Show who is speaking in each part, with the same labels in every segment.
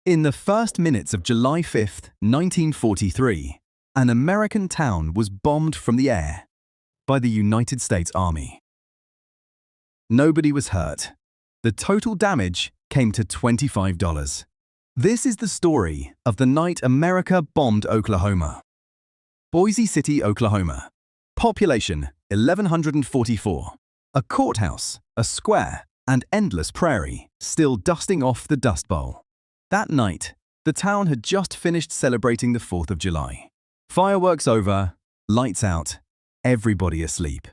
Speaker 1: In the first minutes of July 5, 1943, an American town was bombed from the air by the United States Army. Nobody was hurt. The total damage came to $25. This is the story of the night America bombed Oklahoma. Boise City, Oklahoma. Population 1,144. A courthouse, a square, and endless prairie, still dusting off the Dust Bowl. That night, the town had just finished celebrating the 4th of July. Fireworks over, lights out, everybody asleep.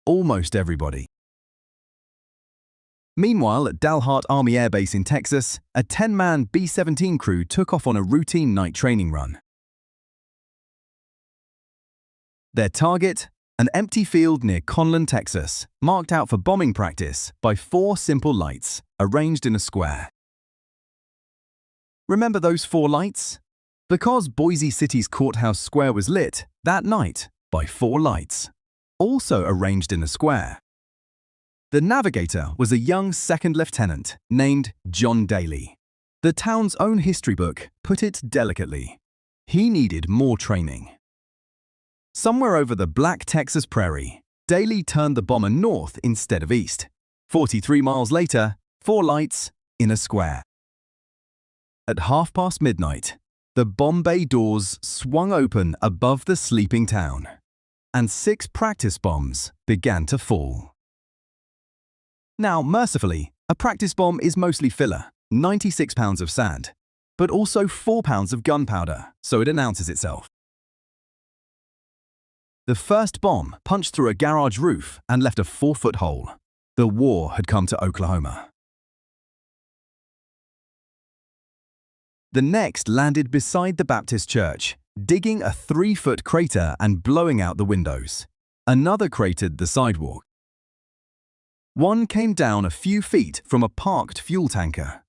Speaker 1: Almost everybody. Meanwhile, at Dalhart Army Air Base in Texas, a 10-man B-17 crew took off on a routine night training run. Their target? An empty field near Conlon, Texas, marked out for bombing practice by 4 simple lights arranged in a square. Remember those 4 lights? Because Boise City's courthouse square was lit that night by 4 lights, also arranged in a square. The navigator was a young second lieutenant named John Daly. The town's own history book put it delicately. He needed more training. Somewhere over the Black Texas prairie, Daly turned the bomber north instead of east. 43 miles later, 4 lights in a square. At midnight, the bomb bay doors swung open above the sleeping town, and 6 practice bombs began to fall. Now, mercifully, a practice bomb is mostly filler, 96 pounds of sand, but also 4 pounds of gunpowder, so it announces itself. The first bomb punched through a garage roof and left a 4-foot hole. The war had come to Oklahoma. The next landed beside the Baptist church, digging a 3-foot crater and blowing out the windows. Another cratered the sidewalk. One came down a few feet from a parked fuel tanker.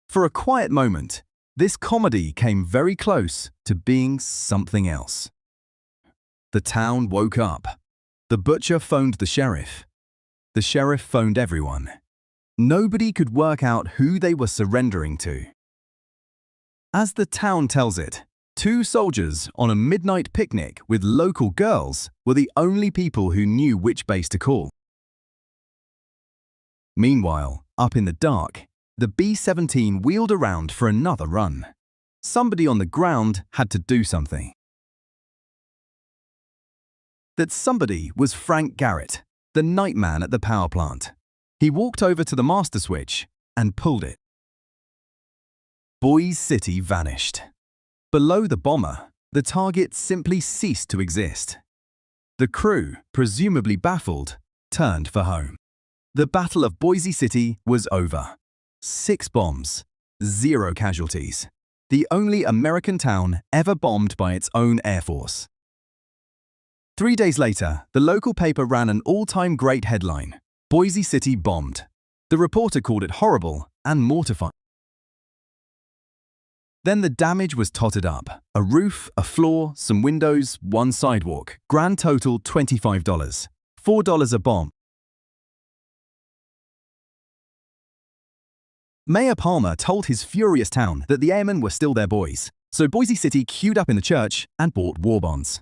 Speaker 1: For a quiet moment, this comedy came very close to being something else. The town woke up. The butcher phoned the sheriff. The sheriff phoned everyone. Nobody could work out who they were surrendering to. As the town tells it, 2 soldiers on a midnight picnic with local girls were the only people who knew which base to call. Meanwhile, up in the dark, the B-17 wheeled around for another run. Somebody on the ground had to do something. That somebody was Frank Garrett, the night man at the power plant. He walked over to the master switch and pulled it. Boise City vanished. Below the bomber, the target simply ceased to exist. The crew, presumably baffled, turned for home. The Battle of Boise City was over. 6 bombs, 0 casualties. The only American town ever bombed by its own Air Force. 3 days later, the local paper ran an all-time great headline, Boise City bombed. The reporter called it horrible and mortifying. Then the damage was totted up. A roof, a floor, some windows, 1 sidewalk. Grand total $25. $4 a bomb. Mayor Palmer told his furious town that the airmen were still their boys, so Boise City queued up in the church and bought war bonds.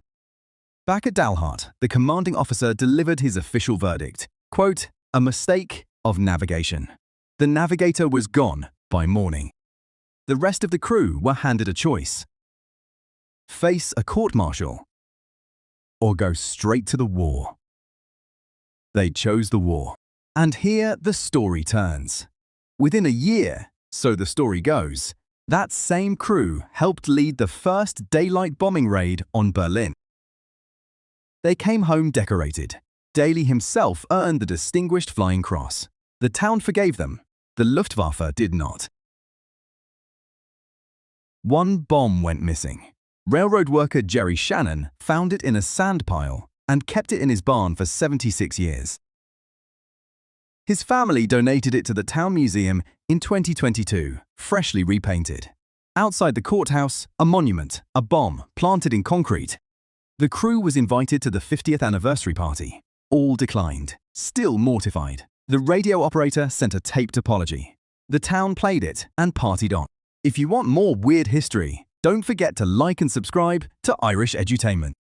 Speaker 1: Back at Dalhart, the commanding officer delivered his official verdict, quote, "A mistake of navigation." The navigator was gone by morning. The rest of the crew were handed a choice: face a court-martial or go straight to the war. They chose the war. And here the story turns. Within a year, so the story goes, that same crew helped lead the first daylight bombing raid on Berlin. They came home decorated. Daly himself earned the Distinguished Flying Cross. The town forgave them. The Luftwaffe did not. 1 bomb went missing. Railroad worker Jerry Shannon found it in a sand pile and kept it in his barn for 76 years. His family donated it to the town museum in 2022, freshly repainted. Outside the courthouse, a monument, a bomb planted in concrete. The crew was invited to the 50th anniversary party. All declined, still mortified. The radio operator sent a taped apology. The town played it and partied on. If you want more weird history, don't forget to like and subscribe to Irish Edutainment.